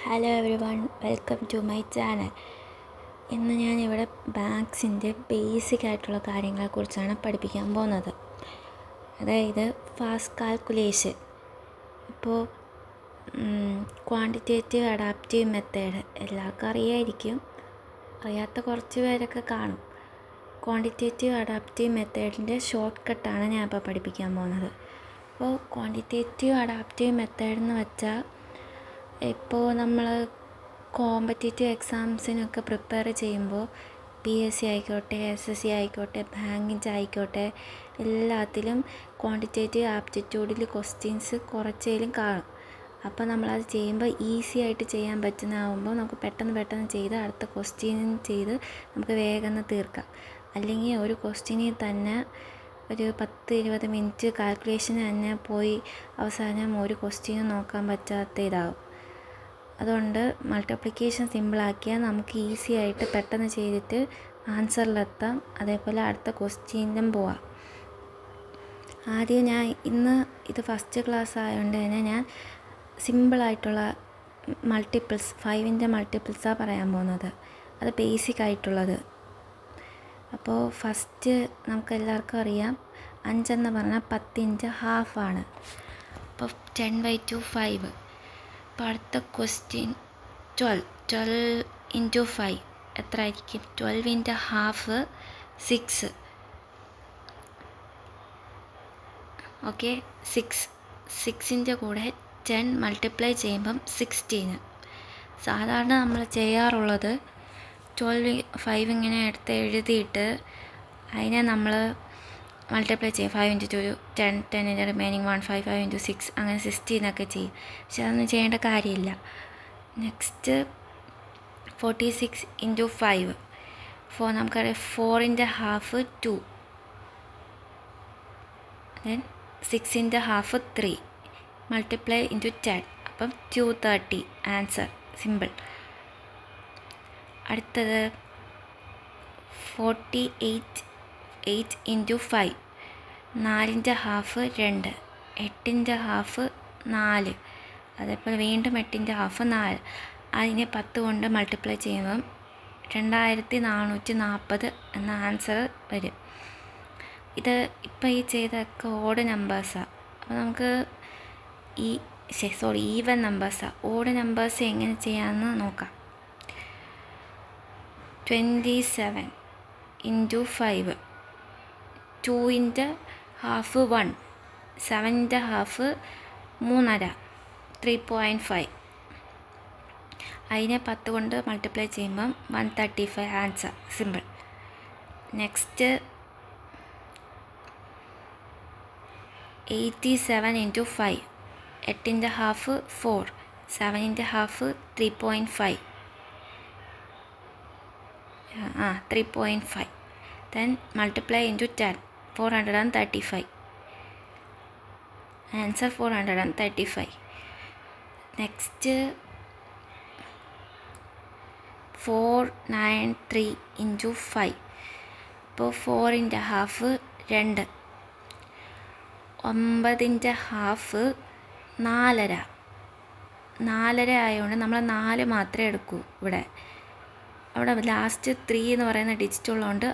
Hello everyone, welcome to my channel. ഇന്ന് ഞാനിവിടെ ബാങ്ക്സിൻ്റെ ബേസിക് ആയിട്ടുള്ള കാര്യങ്ങളെക്കുറിച്ചാണ് പഠിപ്പിക്കാൻ പോകുന്നത്. അതായത് ഫാസ്റ്റ് കാൽക്കുലേഷൻ. ഇപ്പോൾ ക്വാണ്ടിറ്റേറ്റീവ് അഡാപ്റ്റീവ് മെത്തേഡ് എല്ലാവർക്കും അറിയായിരിക്കും, അറിയാത്ത കുറച്ച് പേരൊക്കെ കാണും. ക്വാണ്ടിറ്റേറ്റീവ് അഡാപ്റ്റീവ് മെത്തേഡിൻ്റെ ഷോർട്ട് കട്ടാണ് ഞാൻ ഇപ്പോൾ പഠിപ്പിക്കാൻ പോകുന്നത്. അപ്പോൾ ക്വാണ്ടിറ്റേറ്റീവ് അഡാപ്റ്റീവ് മെത്തേഡ് എന്ന് വെച്ചാൽ, ഇപ്പോൾ നമ്മൾ കോമ്പറ്റേറ്റീവ് എക്സാംസിനൊക്കെ പ്രിപ്പയർ ചെയ്യുമ്പോൾ PSC ആയിക്കോട്ടെ, SSC ആയിക്കോട്ടെ, ബാങ്കിങ് ആയിക്കോട്ടെ, എല്ലാത്തിലും ക്വാണ്ടിറ്റേറ്റീവ് ആപ്റ്റിറ്റ്യൂഡിൽ ക്വസ്റ്റ്യൻസ് കുറച്ചേലും കാണും. അപ്പോൾ നമ്മളത് ചെയ്യുമ്പോൾ ഈസി ആയിട്ട് ചെയ്യാൻ പറ്റുന്നതാകുമ്പോൾ നമുക്ക് പെട്ടെന്ന് ചെയ്ത് അടുത്ത ക്വസ്റ്റ്യൻ ചെയ്ത് നമുക്ക് വേഗം തീർക്കാം. അല്ലെങ്കിൽ ഒരു ക്വസ്റ്റ്യനിൽ തന്നെ ഒരു 10-20 മിനിറ്റ് കാൽക്കുലേഷൻ തന്നെ പോയി അവസാനം ഒരു ക്വസ്റ്റ്യനും നോക്കാൻ പറ്റാത്ത ഇതാവും. അതുകൊണ്ട് മൾട്ടിപ്ലിക്കേഷൻ സിമ്പിളാക്കിയാൽ നമുക്ക് ഈസി ആയിട്ട് പെട്ടെന്ന് ചെയ്തിട്ട് ആൻസറിലെത്താം. അതേപോലെ അടുത്ത ക്വസ്റ്റ്യനിലും പോവാം. ആദ്യം ഞാൻ ഇന്ന് ഇത് ഫസ്റ്റ് ക്ലാസ് ആയതുകൊണ്ട് തന്നെ ഞാൻ സിമ്പിളായിട്ടുള്ള മൾട്ടിപ്പിൾസ് 5ൻ്റെ മൾട്ടിപ്പിൾസാണ് പറയാൻ പോകുന്നത്. അത് ബേസിക് ആയിട്ടുള്ളത്. അപ്പോൾ ഫസ്റ്റ് നമുക്ക് എല്ലാവർക്കും അറിയാം, 5 എന്ന് പറഞ്ഞാൽ 10ൻ്റെ ഹാഫാണ്. അപ്പോൾ 10/2 5. അപ്പോൾ അടുത്ത ക്വസ്റ്റ്യൻ 12 ഇൻറ്റു 5 എത്ര ആയിരിക്കും? 12ൻ്റെ ഹാഫ് 6. ഓക്കെ, 6ൻ്റെ കൂടെ 10 മൾട്ടിപ്ലൈ ചെയ്യുമ്പം 16. സാധാരണ നമ്മൾ ചെയ്യാറുള്ളത് 5 ഇങ്ങനെ എടുത്ത് എഴുതിയിട്ട് അതിനെ നമ്മൾ മൾട്ടിപ്ലൈ ചെയ്യും. 5 ഇൻറ്റു 2 10, 10ൻ്റെ റിമൈനിങ് 1, 5 ഇൻറ്റു 6 അങ്ങനെ 16 ചെയ്യും. പക്ഷെ അതൊന്നും ചെയ്യേണ്ട കാര്യമില്ല. Next 46 into 5. നമുക്കറിയാം 4ൻ്റെ ഹാഫ് 2, ദെൻ 6ൻ്റെ ഹാഫ് 3 മൾട്ടിപ്ലൈ ഇൻറ്റു 10, അപ്പം 230 ആൻസർ. സിമ്പിൾ. അടുത്തത് 48 ഇൻറ്റു 5. 4ൻ്റെ ഹാഫ് 2, 8ൻ്റെ ഹാഫ് 4, അതേപോലെ വീണ്ടും 8ൻ്റെ ഹാഫ് 4. അതിനെ 10 കൊണ്ട് മൾട്ടിപ്ലൈ ചെയ്യുമ്പം 2440 എന്ന ആൻസർ വരും. ഇത് ഇപ്പോൾ ഈ ചെയ്തൊക്കെ ഓഡ് നമ്പേഴ്സാണ്. അപ്പോൾ നമുക്ക് ഈവൻ നമ്പേഴ്സാണ്. ഓഡ് നമ്പേഴ്സ് എങ്ങനെ ചെയ്യാമെന്ന് നോക്കാം. 27 ഇൻറ്റു 5. 2ൻ്റെ ഹാഫ് 1, 7ൻ്റെ ഹാഫ് 3.5, 3.5. അതിനെ 10 കൊണ്ട് മൾട്ടിപ്ലൈ ചെയ്യുമ്പം 135 ആൻസർ. സിമ്പിൾ. Next 87 into 5. 8ൻ്റെ ഹാഫ് 4, 7ൻ്റെ half 3.5, 3.5. then multiply into 10, 435. Answer 435. Next 493 into 5. ഇപ്പോൾ 4ൻ്റെ ഹാഫ് 2, 9ൻ്റെ ഹാഫ് 4.5. 4.5 ആയതുകൊണ്ട് നമ്മൾ 4 മാത്രമേ എടുക്കൂ. അവിടെ ലാസ്റ്റ് 3 എന്ന് പറയുന്ന ഡിജിറ്റ് ഉള്ളതുകൊണ്ട്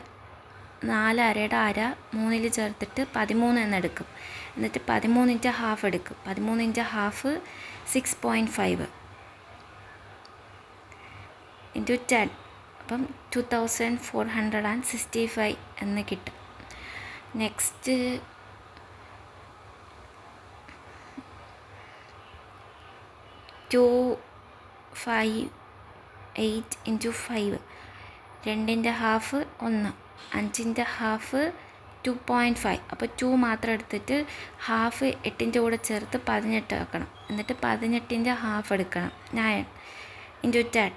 4.5യുടെ അര 3ൽ ചേർത്തിട്ട് 13 എന്നെടുക്കും. എന്നിട്ട് 13ൻ്റെ ഹാഫ് എടുക്കും. 13ൻ്റെ ഹാഫ് 6.5 ഇൻറ്റു 10, അപ്പം 2465 എന്ന് കിട്ടും. Next 258 into 5. 2ൻ്റെ ഹാഫ് 1, 5ൻ്റെ ഹാഫ് 2.5. അപ്പോൾ 2 മാത്രം എടുത്തിട്ട് ഹാഫ് 8ൻ്റെ കൂടെ ചേർത്ത് 18 ആക്കണം. എന്നിട്ട് 18ൻ്റെ ഹാഫ് എടുക്കണം. 9 ഇൻറ്റു 10,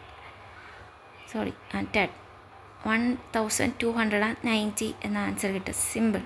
1290 എന്ന ആൻസർ കിട്ടും. സിമ്പിൾ.